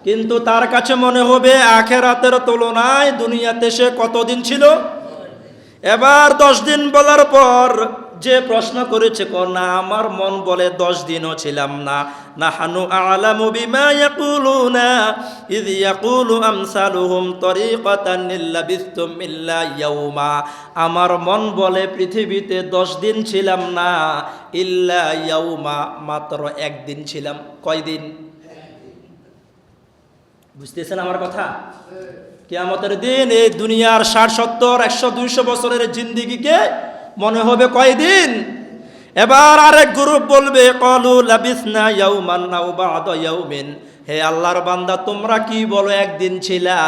কিন্তু তার কাছে মনে হবে আখিরাতের তুলনায় দুনিয়াতে সে কতদিন ছিল। এবার 10 দিন বলার পর যে প্রশ্ন করেছে না, আমার মন বলে 10 দিনও ছিলাম না। নাহানু আ'লামু বিমা ইয়াকুলুনা ইয ইয়াকুলু আমসালুহুম তরিকাতান লাবিসতুম ইল্লা ইয়াউমা। আমার মন বলে পৃথিবীতে 10 দিন ছিলাম না, ইল্লা ইয়াউমা, মাত্র 1 দিন ছিলাম। কয় দিন? বুঝতেছেন আমার কথা? কিয়ামতের দিন এই দুনিয়ার 60, 70, 100, 200 বছরের জিন্দেগিকে মনে হবে কয়দিন। এবার আরেক গ্রুপ বলবে ক্বালু লাবিসনা ইয়াউমান আও বা'দা ইয়াউমিন, হে আল্লাহর বান্দা তোমরা কি বলো একদিন ছিলা,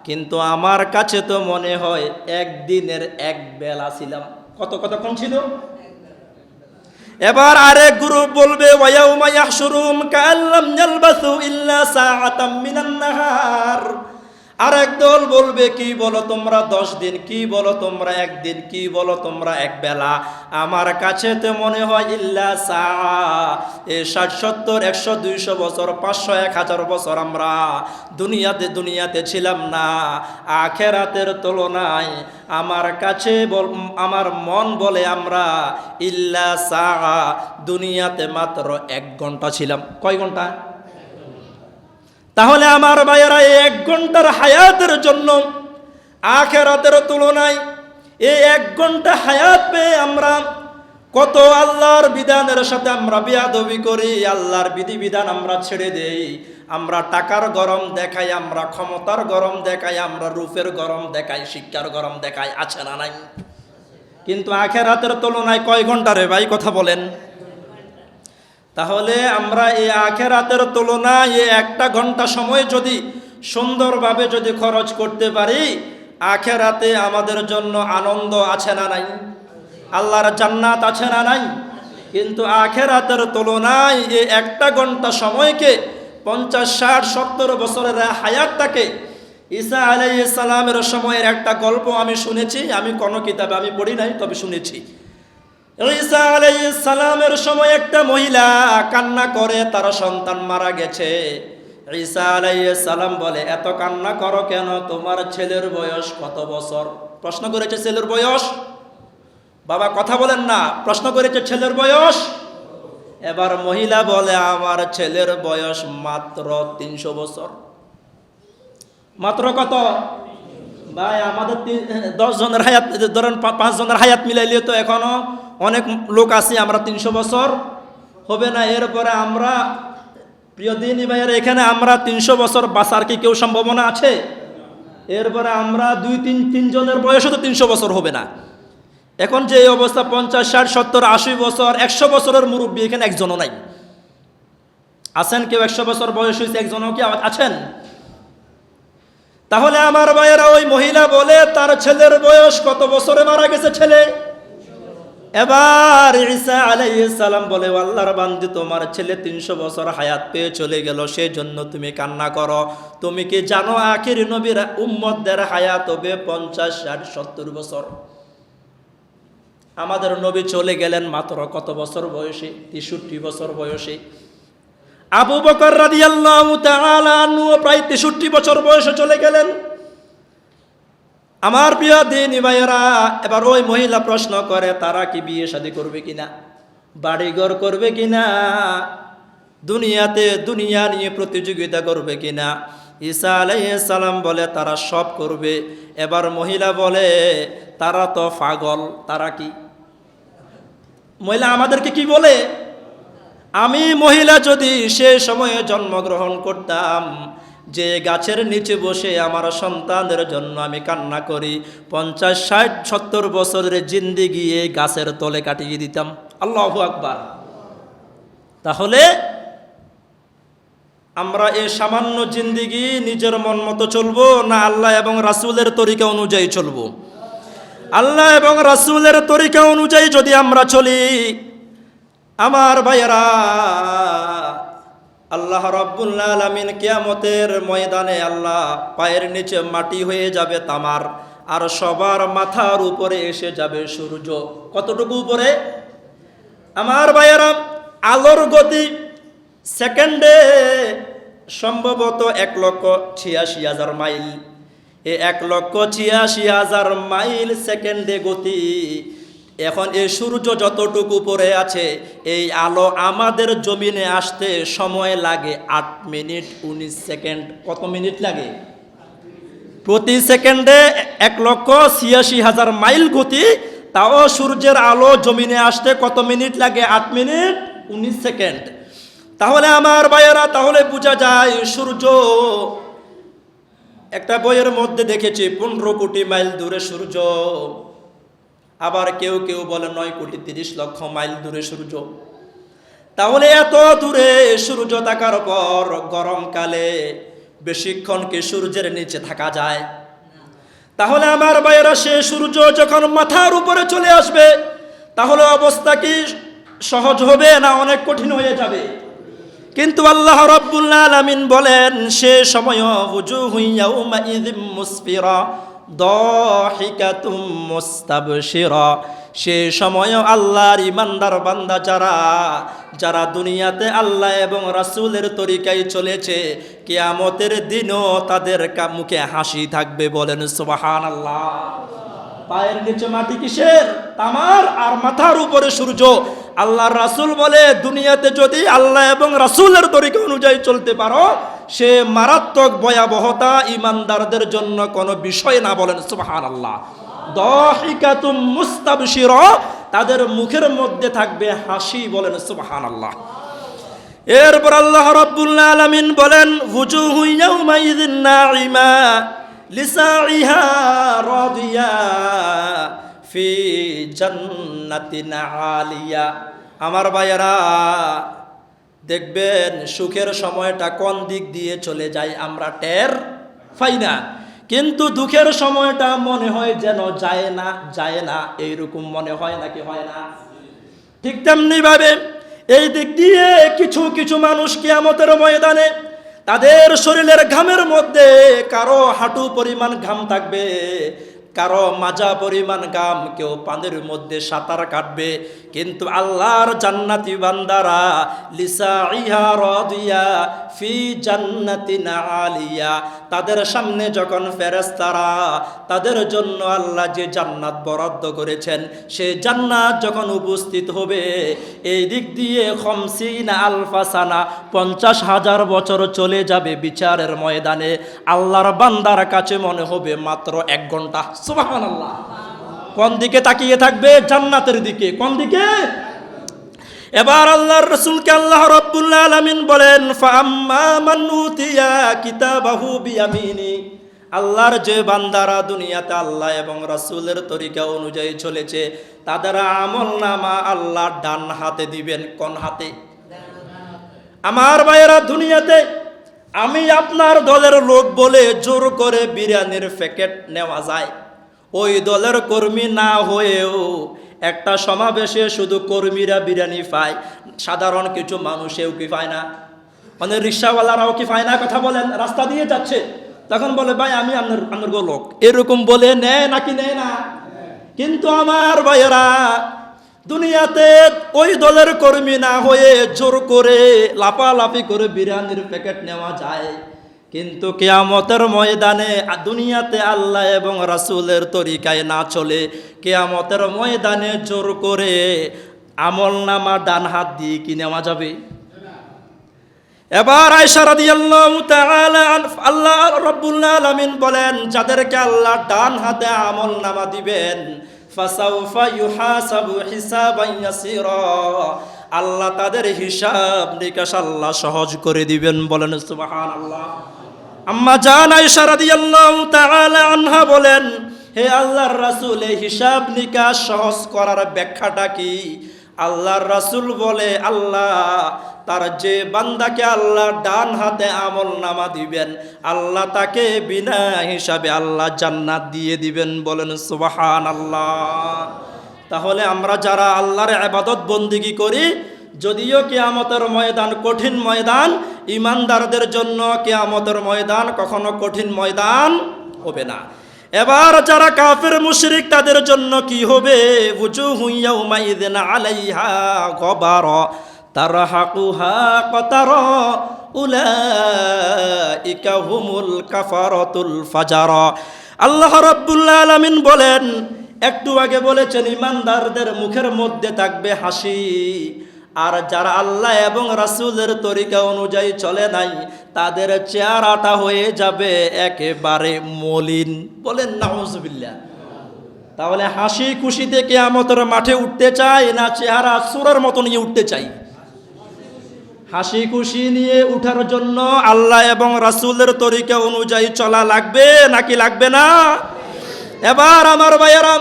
কিন্তু আমার কাছে তো মনে হয় একদিনের এক বেলা ছিলাম। কতক্ষণ ছিল? এবার আরেক গ্রুপ বলবে ওয়ায়াউমা ইয়াহশুরুহুম কাআল্লাম ইয়ালবাসু ইল্লা সাআতাম মিনান নাহার। আরেক দল বলবে কি বলো তোমরা 10 দিন, কি বলো তোমরা 1 দিন, কি বলো তোমরা এক বেলা, আমার কাছে তো মনে হয় ইল্লা সা। এই 60, 70, 100, 200 বছর, 500, 1000 বছর আমরা দুনিয়াতে ছিলাম না। আখিরাতের তুলনায় আমার কাছে আমার মন বলে আমরা ইল্লা সা, দুনিয়াতে মাত্র 1 ঘন্টা ছিলাম। কয় ঘন্টা? তাহলে আমার ভাইয়েরা 1 ঘন্টার হায়াতের জন্য আখিরাতের তুলনায় এই 1 ঘন্টা হায়াত পেয়ে আমরা কত আল্লাহর বিধানের সাথে আমরা বেয়াদবি করি, আল্লাহর বিধিবিধান আমরা ছেড়ে দেই। আমরা টাকার গরম দেখাই, আমরা ক্ষমতার গরম দেখাই, আমরা রূপের গরম দেখাই, শিক্ষার গরম দেখাই, আছে না নাই? কিন্তু আখিরাতের তুলনায় কয় ঘন্টা রে ভাই, কথা বলেন? তাহলে আমরা এই আখিরাতের তুলনায় এই 1টা ঘন্টা সময় যদি সুন্দরভাবে যদি খরচ করতে পারি, আখিরাতে আমাদের জন্য আনন্দ আছে না নাই? আল্লাহর জান্নাত আছে না নাই? কিন্তু আখিরাতের তুলনায় এই 1টা ঘন্টা সময়কে 50, 60, 70 বছরের হায়াতটাকে, ঈসা আলাইহিস সালামের সময়ের একটা গল্প আমি শুনেছি, আমি কোনো কিতাবে আমি পড়ি নাই, তবে শুনেছি। ঈসা আলাইহিস সালামের সময় একটা মহিলা কান্না করে, তার সন্তান মারা গেছে। ঈসা আলাইহিস সালাম বলে এত কান্না করো কেন, তোমার ছেলের বয়স কত বছর? প্রশ্ন করেছে ছেলের বয়স। বাবা কথা বলেন না, প্রশ্ন করেছে ছেলের বয়স। এবার মহিলা বলে আমার ছেলের বয়স মাত্র 300 বছর। মাত্র কত ভাই? আমাদের 10 জনের হায়াত ধরেন, 5 জনের হায়াত মিলাইলে তো এখনো অনেক লোক আছে, আমরা 300 বছর হবে না। এরপরে আমরা প্রিয় দিনী ভাইয়ের, এখানে আমরা 300 বছর বাঁচার কি কেউ সম্ভাবনা আছে? এরপরে আমরা 2-3 জনের বয়সও তো 300 বছর হবে না। এখন যে অবস্থা 50, 60, 70, 80 বছর, 100 বছরের মুরব্বী এখানে একজনও নাই। আছেন কেউ? 100 বছর বয়স হয়েছে একজনও কি আছেন? তাহলে আমার ভাইয়েরা, ওই মহিলা বলে তার ছেলের বয়স কত বছরে মারা গেছে ছেলে। এবার ঈসা আলাইহিস সালাম বলে আল্লাহর বান্দী, তোমার ছেলে 300 বছর হায়াত পেয়ে চলে গেল, সেই জন্য তুমি কান্না করো। তুমি কি জানো আখির নবীর উম্মতদের হায়াত হবে 50, 60, 70 বছর? আমাদের নবী চলে গেলেন মাত্র কত বছর বয়সে? 63 বছর বয়সে। আবু বকর রাদিয়াল্লাহু তাআলা আনহু প্রায় 63 বছর বয়সে চলে গেলেন। আমার প্রিয় দিনী ভাইয়েরা, এবার ওই মহিলা প্রশ্ন করে তারা কি বিয়ে শাদী করবে কিনা, বাড়িঘর করবে কিনা, দুনিয়া নিয়ে প্রতিযোগিতা করবে কিনা? ঈসা আলাইহিস সালাম বলে তারা সব করবে। এবার মহিলা বলে তারা তো পাগল। তারা কি? মহিলা আমাদেরকে কি বলে? আমি মহিলা যদি সে সময়ে জন্মগ্রহণ করতাম, যে গাছের নিচে বসে আমার সন্তানের জন্য আমি কান্না করি, 50, 60, 70 বছরের জিন্দেগি এই গাছের তলে কাটিয়ে দিতাম। আল্লাহু আকবার। তাহলে আমরা এই সামান্য জিন্দেগি নিজের মন মতো চলবো, না আল্লাহ এবং রাসূলের তরিকা অনুযায়ী চলবো? আল্লাহ এবং রাসূলের তরিকা অনুযায়ী যদি আমরা চলি, আমার ভাইয়েরা, আল্লাহ রাব্বুল আলামিন কিয়ামতের ময়দানে আল্লাহ পায়ের নিচে মাটি হয়ে যাবে তামার, আর সবার মাথার উপরে এসে যাবে সূর্য। কতটুকু উপরে? আমার ভাইয়েরা, আলোর গতি সেকেন্ডে সম্ভবত 1,86,000 মাইল। এই 1,86,000 মাইল সেকেন্ডে গতি। এখন এই সূর্য যতটুকু উপরে আছে, এই আলো আমাদের জমিনে আসতে সময় লাগে 8 মিনিট 19 সেকেন্ড। কত মিনিট লাগে? প্রতি সেকেন্ডে 1,86,000 মাইল গতি। তাও সূর্যের আলো জমিনে আসতে কত মিনিট লাগে? 8 মিনিট 19 সেকেন্ড। তাহলে আমার ভাইয়েরা, তাহলে বোঝা যায় সূর্য, একটা বইয়ের মধ্যে দেখেছি 15 কোটি মাইল দূরে সূর্য। আবার কেউ কেউ বলে 9,30,00,000 মাইল দূরে সূর্য। তাহলে এত দূরে সূর্য থাকার পর গরমকালে বেশিক্ষণ কি সূর্যের নিচে থাকা যায়? তাহলে আমার ভাইয়েরা, সে সূর্য যখন মাথার উপরে চলে আসবে, তাহলে অবস্থা কি সহজ হবে না অনেক কঠিন হয়ে যাবে? কিন্তু আল্লাহ রাব্বুল আলামিন বলেন, সে সময় উজুহু ইয়াউমাইযিম মুসফিরা দাহিকাতুম মুস্তাবশিরা। সে সময় আল্লাহর ইমানদার বান্দা যারা দুনিয়াতে আল্লাহ এবং রাসূলের তরিকায় চলেছে, কিয়ামতের দিনও তাদের মুখে হাসি থাকবে। বলেন সুবহানাল্লাহ। পায়ের নিচে মাটি কিসের? তামার, আর মাথার উপরে সূর্য। আল্লাহর রাসূল বলে, দুনিয়াতে যদি আল্লাহ এবং রাসূলের তরিকা অনুযায়ী চলতে পারো, সে মারাত্মক ভয়াবহতা ইমানদারদের জন্য কোনো বিষয় না। বলেন সুবহানাল্লাহ। দাহিকাতুম মুস্তাবশিরা, তাদের মুখের মধ্যে থাকবে হাসি। বলেন সুবহানাল্লাহ। এরপর আল্লাহ রাব্বুল আলামিন বলেন, ওয়াজুহু ইয়াউমাইযিন নাঈমা লিসাইহা রাদিয়া ফি জান্নাতিন আলিয়া। আমার ভাইয়েরা, দেখবেন সুখের সময়টা কোন দিক দিয়ে চলে যায় আমরা টের পাই না, কিন্তু দুঃখের সময়টা মনে হয় যেন যায় না এইরকম মনে হয়, নাকি হয় না? ঠিক তেমনি ভাবে এই দিক দিয়ে কিছু কিছু মানুষ কিয়ামতের ময়দানে তাদের শরীরের ঘামের মধ্যে কারো হাঁটু পরিমাণ ঘাম থাকবে, কারো মাজা পরিমাণ ঘাম, কেউ পানির মধ্যে সাঁতার কাটবে। কিন্তু আল্লাহর জান্নাতি বান্দারা লিসাইহা রাদিয়া ফি জান্নাতিন আলিয়া, তাদের সামনে যখন ফেরেশতারা তাদের জন্য আল্লাহ যে জান্নাত বরাদ্দ করেছেন, সেই জান্নাত যখন উপস্থিত হবে, এই দিক দিয়ে 50 আলফা সানা 50,000 বছর চলে যাবে বিচারের ময়দানে। আল্লাহর বান্দার কাছে মনে হবে মাত্র 1 ঘন্টা। সুবহানাল্লাহ। কোন দিকে তাকিয়ে থাকবে? জান্নাতের দিকে। কোন দিকে? এবার আল্লাহর রাসূলকে আল্লাহ রাব্বুল আলামিন বলেন, ফাআম্মা মান উতিয়া কিতাবাহু বিয়ামিনি। আল্লাহর যে বান্দারা দুনিয়াতে আল্লাহ এবং রাসূলের তরিকা অনুযায়ী চলেছে, তাদের আমলনামা আল্লাহ ডান হাতে দিবেন। কোন হাতে? আমার ভাইয়েরা, দুনিয়াতে আমি আপনার দলের লোক বলে জোর করে বিরিয়ানির প্যাকেট নেওয়া যায়। ওই দলের কর্মী না হয়েও একটা সমাবেশে শুধু কর্মীরা বিরিয়ানি পায়, সাধারণ কিছু মানুষেও কি পায় না? মানে রিক্সাওয়ালারাও কি পায় না? কথা বলেন। রাস্তা দিয়ে যাচ্ছে, তখন বলে, ভাই আমি আপনার লোক, এরকম বলে নেয় নাকি নেয় না? কিন্তু আমার ভাইয়েরা, দুনিয়াতে ওই দলের কর্মী না হয়ে জোর করে লাফালাফি করে বিরিয়ানির প্যাকেট নেওয়া যায়, কিন্তু কিয়ামতের ময়দানে দুনিয়াতে আল্লাহ এবং রাসূলের তরিকায় না চলে, কিয়ামতের ময়দানে জোর করে আমলনামা ডান হাত দিয়ে কি নেওয়া যাবে? এবার আয়েশা রাদিয়াল্লাহু তাআলা আল্লাহ রাব্বুল আলামিন বলেন, যাদেরকে আল্লাহ ডান হাতে আমলনামা দিবেন, ফাসাউফা ইউহাসাবু হিসাবান ইয়াসীরা, আল্লাহ তাদের হিসাব নিকাশ আল্লাহ সহজ করে দিবেন। বলেন সুবহানাল্লাহ। আম্মা জান আয়েশা রাদিয়াল্লাহু তাআলা আনহা বলেন, হে আল্লাহর রাসূল, এই হিসাব নিকাশ সহজ করার ব্যাখ্যাটা কি? আল্লাহর রাসূল বলে, আল্লাহ তার যে বান্দাকে আল্লাহ ডান হাতে আমলনামা দিবেন, আল্লাহ তাকে বিনা হিসাবে আল্লাহ জান্নাত দিয়ে দিবেন। বলেন সুবহানাল্লাহ। তাহলে আমরা যারা আল্লাহর ইবাদত বন্দেগী করি, যদিও কিয়ামতের ময়দান কঠিন ময়দান, ইমানদারদের জন্য কিয়ামতের ময়দান কখনো কঠিন ময়দান হবে না। এবার যারা কাফের মুশরিক, তাদের জন্য কি হবে? উজুহু ইয়াউমাইযিন আলাইহা গবার তারহাকুহা কতার উলাইকা হুমুল কাফারাতুল ফাজারা। আল্লাহ রাব্বুল আলামিন বলেন, একটু আগে বলেছেন ইমানদারদের মুখের মধ্যে থাকবে হাসি, আর যারা আল্লাহ এবং রাসূলের তরিকা অনুযায়ী চলে নাই তাদের চেহারাটা হয়ে যাবে একেবারে মলিন। বলেন নাউজুবিল্লাহ। তাহলে হাসি খুশিতে কিয়ামতের মাঠে উঠতে চাই না চেহারা সূরার মতো নিয়ে উঠতে চাই? হাসি খুশি নিয়ে উঠার জন্য আল্লাহ এবং রাসূলের তরিকা অনুযায়ী চলা লাগবে নাকি লাগবে না? এবার আমার ভাইয়েরা,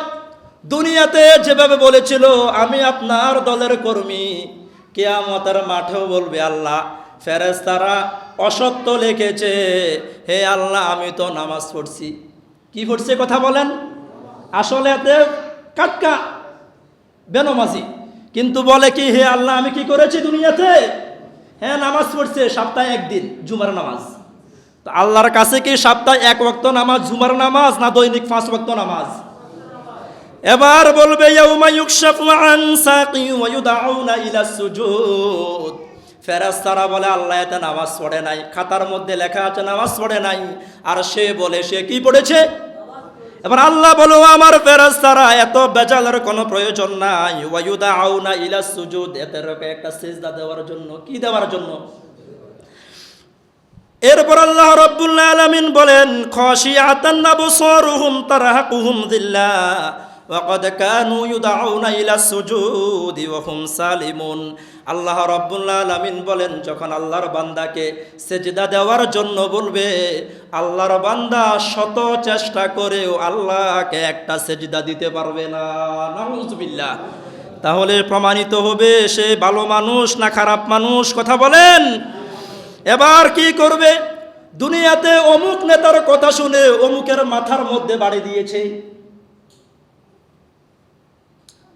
দুনিয়াতে যেভাবে বলেছিল আমি আপনার দলের কর্মী, কিয়ামতের মাঠেও বলবে আল্লাহ ফেরেশতারা অসত্য লিখেছে, হে আল্লাহ আমি তো নামাজ পড়ছি। কি পড়ছে কথা বলেন? আসলে এতে কাটকা বেনমাজি, কিন্তু বলে কি হে আল্লাহ আমি কি করেছি দুনিয়াতে? হ্যাঁ নামাজ পড়ছে, সপ্তাহে একদিন জুমার নামাজ। তো আল্লাহর কাছে কি সপ্তাহে এক ওয়াক্ত নামাজ জুমার নামাজ না দৈনিক 5 ওয়াক্ত নামাজ? এবার বলবে ইয়াউমা ইউকশাফু আন সাকি ওয়া ইউদাউনা ইলা সুজুদ। ফেরেশতারা বলে আল্লাহ এতে নামাজ পড়ে নাই, খাতার মধ্যে লেখা আছে নামাজ পড়ে নাই, আর সে বলে সে কি পড়েছে। এবার আল্লাহ বলো আমার ফেরেশতারা এত বেজালের কোনো প্রয়োজন নাই, ওয়া ইউদাউনা ইলা সুজুদ, এদের একটা সিজদা দেওয়ার জন্য। কি দেওয়ার জন্য? এরপর আল্লাহ রাব্বুল আলামিন বলেন খাশিয়াতান আবসারুহুম তারহাকুহুম যিল্লাহ ওয়া ক্বাদ কানু ইউদাউনা ইলা সুজুদি ওয়া হুম সালিমুন। আল্লাহ রাব্বুল আলামিন বলেন যখন আল্লাহর বান্দাকে সিজদা দেওয়ার জন্য বলবে, আল্লাহর বান্দা শত চেষ্টা করেও আল্লাহকে একটা সিজদা দিতে পারবে না। নাউজুবিল্লাহ। তাহলে প্রমাণিত হবে সে ভালো মানুষ না খারাপ মানুষ? কথা বলেন। এবার কি করবে? দুনিয়াতে অমুক নেতার কথা শুনে অমুকের মাথার মধ্যে বাড়ি দিয়েছে।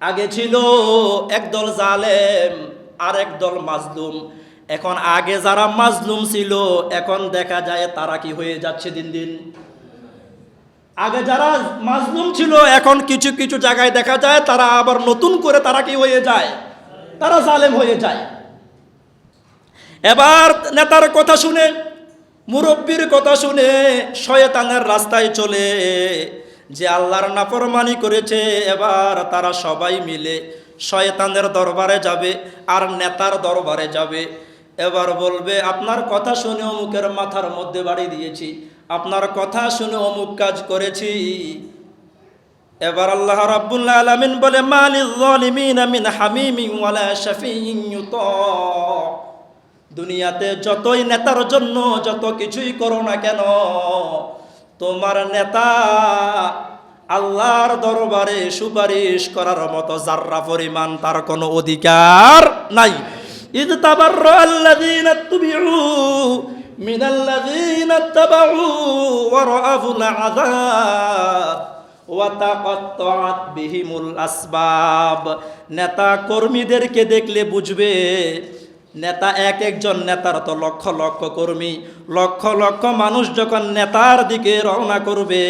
আগে ছিল একদল জালেম আর একদল মাজলুম, এখন আগে যারা মাজলুম ছিল এখন দেখা যায় তারা কি হয়ে যাচ্ছে দিন দিন। আগে যারা মাজলুম ছিল এখন কিছু কিছু জায়গায় দেখা যায় তারা আবার নতুন করে তারা কি হয়ে যায়, তারা জালেম হয়ে যায়। এবার নেতার কথা শুনে মুরব্বীর কথা শুনে শয়তানের রাস্তায় চলে যে আল্লাহর নাফরমানি করেছে, এবার তারা সবাই মিলে শয়তানের দরবারে যাবে আর নেতার দরবারে যাবে। এবার বলবে আপনার কথা শুনে অমুকের মাথার মধ্যে বাড়ি দিয়েছি, আপনার কথা শুনে অমুক কাজ করেছি। এবার আল্লাহ রাব্বুল আলামিন বলে মালিল যালিমিনা মিন হামিমিন ওয়ালা শাফিইন ইউতা। দুনিয়াতে যতই নেতার জন্য যত কিছুই করো না কেন, তোমার নেতা আল্লাহর দরবারে সুপারিশ করার মতো জাররা পরিমাণ তার কোনো অধিকার নাই। ইদ তাবাররাল্লাযীনা তুবিউ মিনাল্লাযীনা তাবাউ ওয়া রাআফুল আযাব ওয়া তাকাত্তাআত বিহিমুল আসবাব। নেতা কর্মীদেরকে দেখলে বুঝবে নেতা এক একজন নেতার তো লক্ষ লক্ষ কর্মী, লক্ষ লক্ষ মানুষ যখন নেতার দিকে রওনা করবে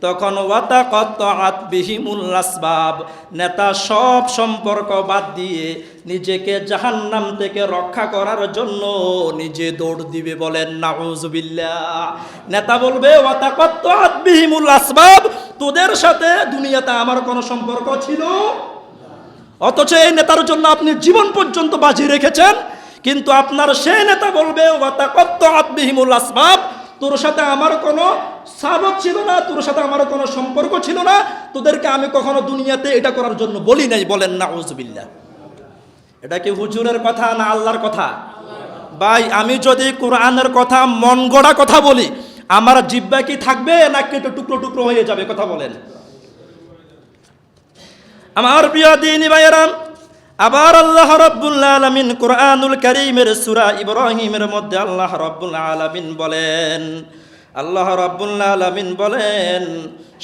তখন ওয়াতাকাত্তাআত বিহিমুল আসবাব, নেতা সব সম্পর্ক বাদ দিয়ে নিজেকে জাহান্নাম থেকে রক্ষা করার জন্য নিজে দৌড় দিবে। বলেন নাউজুবিল্লাহ। নেতা বলবে ওয়াতাকাত্তাআত বিহিমুল আসবাব, তোদের সাথে দুনিয়াতে আমার কোনো সম্পর্ক ছিল, অথচ এই নেতার জন্য আপনি জীবন পর্যন্ত বাজি রেখেছেন, কিন্তু আপনার সেই নেতা বলবে ওয়াতাকাত্তাআত বিহিমুল আসবাব, তোর সাথে আমার কোনো সাবত ছিল না, তোর সাথে আমার কোনো সম্পর্ক ছিল না, তোদেরকে আমি কখনো দুনিয়াতে এটা করার জন্য বলি নাই। বলেন নাউজুবিল্লাহ। এটা কি হুজুরের কথা না আল্লাহর কথা? ভাই আমি যদি কোরআনের কথা মন গড়া কথা বলি আমার জিহ্বা কি থাকবে নাকি একটু টুকরো টুকরো হয়ে যাবে? কথা বলেন। আমার প্রিয় দ্বীনি ভাইয়েরা, আবার আল্লাহ রাব্বুল আলামিন কোরআনুল কারীমের সূরা ইব্রাহিমের মধ্যে আল্লাহ রাব্বুল আলামিন বলেন, আল্লাহ রাব্বুল আলামিন বলেন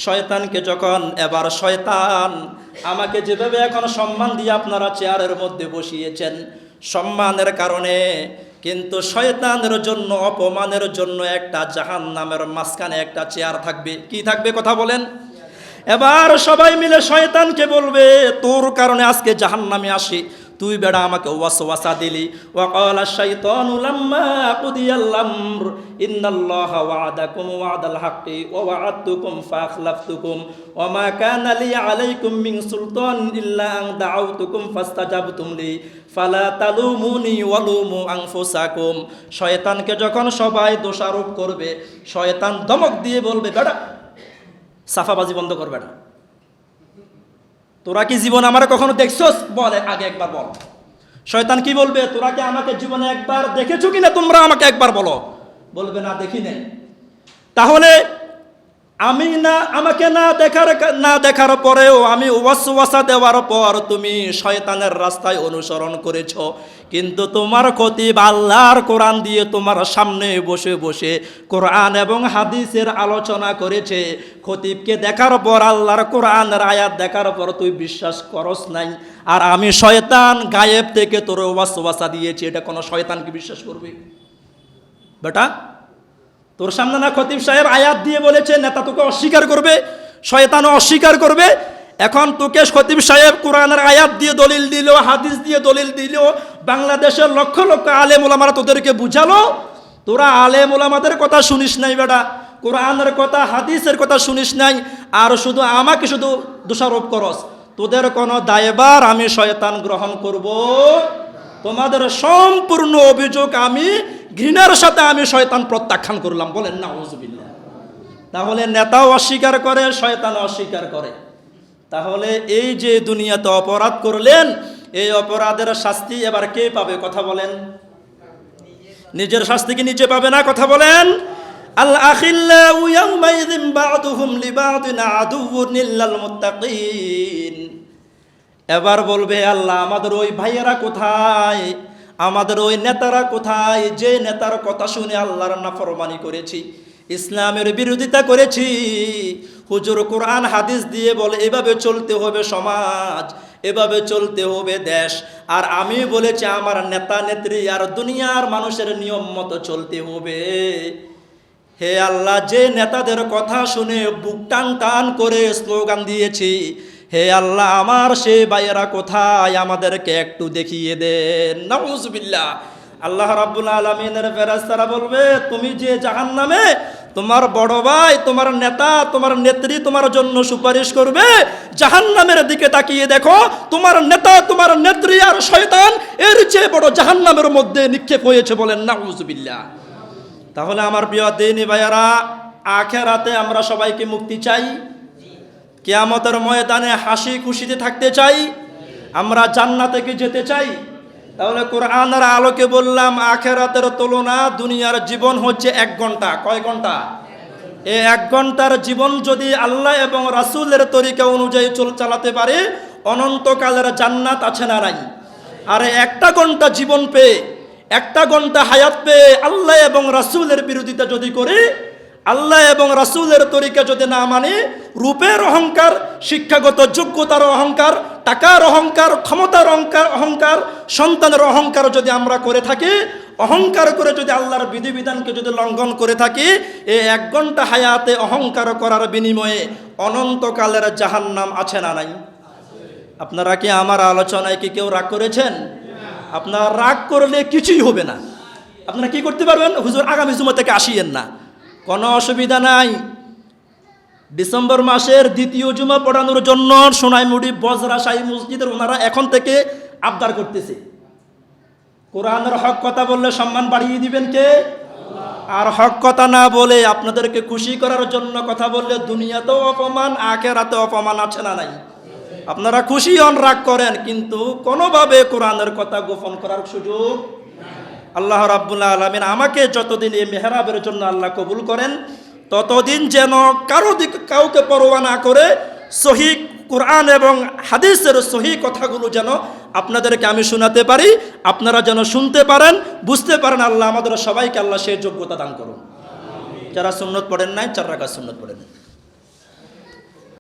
শয়তানকে যখন, এবার শয়তান আমাকে যেভাবে এখন সম্মান দিয়ে আপনারা চেয়ারের মধ্যে বসিয়েছেন সম্মানের কারণে, কিন্তু শয়তানের জন্য অপমানের জন্য একটা জাহান্নামের মাঝখানে একটা চেয়ার থাকবে। কি থাকবে? কথা বলেন। এবার সবাই মিলে শয়তানকে বলবে তোর কারণে আজকে জাহান্নামে আসি, তুই বেড়া আমাকে ওয়াসওয়াসা দিলি। ওয়া ক্বালা শাইতানু লাম্মা কুদিয়াল আমর ইন্নাল্লাহা ওয়া'আদাকুম ওয়া'দাল হাক্কি ওয়া ওয়া'আদতুকুম ফাখলাফতুকুম ওয়া মা কানা লি আলাইকুম মিন সুলতান ইল্লা আন দাআউতুকুম ফাস্তাজাবতুম লি ফালা তালুমুনি ওয়ালুমু আনফুসাকুম। শয়তানকে যখন সবাই দোষারোপ করবে, শয়তান ধমক দিয়ে বলবে, বেটা সাফাবাজি বন্ধ কর, বেটা তোরা কি জীবন আমার কখনো দেখছস? বলে আগে একবার বল। শয়তান কি বলবে, তোরা কি আমাকে জীবনে একবার দেখেছো কিনা, তোমরা আমাকে একবার বলো। বলবে না, দেখি নাই। তাহলে আমাকে না দেখার পরেও আমি ওয়াসওয়াসা দেওয়ার পর তুমি শয়তানের রাস্তায় অনুসরণ করেছো, কিন্তু তোমার খতিব আল্লাহর কোরআন দিয়ে তোমার সামনে বসে বসে কোরআন এবং হাদিসের আলোচনা করেছে। খতিবকে দেখার পর, আল্লাহর কোরআনের আয়াত দেখার পর তুই বিশ্বাস করস নাই, আর আমি শয়তান গায়েব থেকে তোর ওয়াসওয়াসা দিয়েছি, এটা কোনো শয়তান কি বিশ্বাস করবে? বেটা তোর সামনে না খতিব সাহেব আয়াত দিয়ে বলেছে, নেতা তোকে অস্বীকার করবে, শয়তানও অস্বীকার করবে। এখন তোকে খতিব সাহেব কোরআনের আয়াত দিয়ে দলিল দিল, হাদিস দিয়ে দলিল দিল, বাংলাদেশের লক্ষ লক্ষ আলেম ওলামারা তোদেরকে বুঝালো, তোরা আলেম ওলামাদের কথা শুনিস নাই বেটা, কোরআনের কথা হাদিসের কথা শুনিস নাই, আর শুধু আমাকে শুধু দোষারোপ করস। তোদের কোনো দায়ভার আমি শয়তান গ্রহণ করব? তোমাদের সম্পূর্ণ অভিযোগ আমি ঘৃণার সাথে আমি শয়তান প্রত্যাখ্যান করলাম। বলেন নাউজুবিল্লাহ। তাহলে নেতাও অস্বীকার করে, শয়তান অস্বীকার করে। তাহলে এই যে দুনিয়াতে অপরাধ করলেন, এই অপরাধের শাস্তি এবার কে পাবে? কথা বলেন। নিজের শাস্তি কি নিজে পাবে না? কথা বলেন। আল আখিল্লাউ ইয়াউমাইযিন বা'দুহুম লিবা'দিন আদুউন ইল্লাল মুত্তাকিন। এবার বলবে, আল্লাহ আমাদের ওই ভাইয়েরা কোথায়, আমাদের ওই নেতারা কোথায়, যে নেতার কথা শুনে আল্লাহর নাফরমানি করেছি, ইসলামের বিরোধিতা করেছি। হুজুর কোরআন হাদিস দিয়ে বলে এভাবে চলতে হবে সমাজ, এভাবে চলতে হবে দেশ, আর আমি বলেছি আমার নেতা নেত্রী আর দুনিয়ার মানুষের নিয়ম মতো চলতে হবে। হে আল্লাহ, যে নেতাদের কথা শুনে বুক টান টান করে স্লোগান দিয়েছি, হে আল্লাহ আমার সেই ভাইয়েরা কোথায়, আমাদেরকে একটু দেখিয়ে দেন। নাউজুবিল্লাহ। আল্লাহ রাব্বুল আলামিনের ফেরেশতারা বলবে, তুমি যে জাহান্নামে, তোমার বড় ভাই, তোমার নেতা, তোমার নেত্রী তোমার জন্য সুপারিশ করবে, জাহান্নামের দিকে তাকিয়ে দেখো, তোমার নেতা, তোমার নেত্রী আর শয়তান এর চেয়ে বড় জাহান্নামের মধ্যে নিক্ষেপ হয়েছে। বলেন নাউজুবিল্লাহ। তাহলে আমার প্রিয় দিনী ভাইয়েরা, আখিরাতে আমরা সবাইকে মুক্তি চাই, কিয়ামতের ময়দানে হাসি খুশিতে থাকতে চাই, আমরা জান্নাতে কি যেতে চাই। তাহলে কোরআনের আলোকে বললাম, আখিরাতের তুলনা দুনিয়ার জীবন হচ্ছে 1 ঘন্টা। কয় ঘন্টা? এই 1 ঘন্টার জীবন যদি আল্লাহ এবং রাসূলের তরিকা অনুযায়ী চালাতে পারে, অনন্তকালের জান্নাত আছে না নাই? আর 1 ঘন্টা জীবন পেয়ে, 1 ঘন্টা হায়াত পেয়ে আল্লাহ এবং রাসূলের বিরোধিতা যদি করে, আল্লাহ এবং রাসূলের তরিকা যদি না মানে, রূপের অহংকার, শিক্ষাগত যোগ্যতার অহংকার, টাকার অহংকার, ক্ষমতার অহংকার, সন্তানের অহংকার যদি আমরা করে থাকি, অহংকার করে যদি আল্লাহর বিধিবিধানকে যদি লঙ্ঘন করে থাকি, এই 1 ঘন্টা হায়াতে অহংকার করার বিনিময়ে অনন্তকালের জাহান্নাম আছে না নাই? আপনারা কি আমার আলোচনায় কি কেউ রাগ করেছেন? আপনারা রাগ করলে কিছুই হবে না। আপনারা কি করতে পারবেন? হুজুর আগামী জুমা থেকে আসিয়েন না, কোনো অসুবিধা নাই। ডিসেম্বর মাসের 2য় জুমা পড়ানোর জন্য সোনাইমুড়ি বজরা শাহী মসজিদের ওনারা এখন থেকে আবদার করতেছে। কোরআনের হক কথা বললে সম্মান বাড়িয়ে দিবেন কে? আর হক কথা না বলে আপনাদেরকে খুশি করার জন্য কথা বললে দুনিয়াতেও অপমান, আখিরাতেও অপমান আছে না নাই? আপনারা খুশি হন, রাগ করেন, কিন্তু কোনোভাবে কোরআনের কথা গোপন করার সুযোগ। আল্লাহ রাব্বুল আলামিন আমাকে যতদিন এই মেহরাবের জন্য আল্লাহ কবুল করেন, ততদিন যেন কাউকে পরোয়া না করে সহিহ কোরআন এবং হাদিসের সহিহ কথাগুলো যেন আপনাদেরকে আমি শোনাতে পারি, আপনারা যেন শুনতে পারেন, বুঝতে পারেন। আল্লাহ আমাদের সবাইকে আল্লাহ সেই যোগ্যতা দান করুন। যারা সুন্নত পড়েন নাই, 4 রাকাত সুন্নত পড়েন।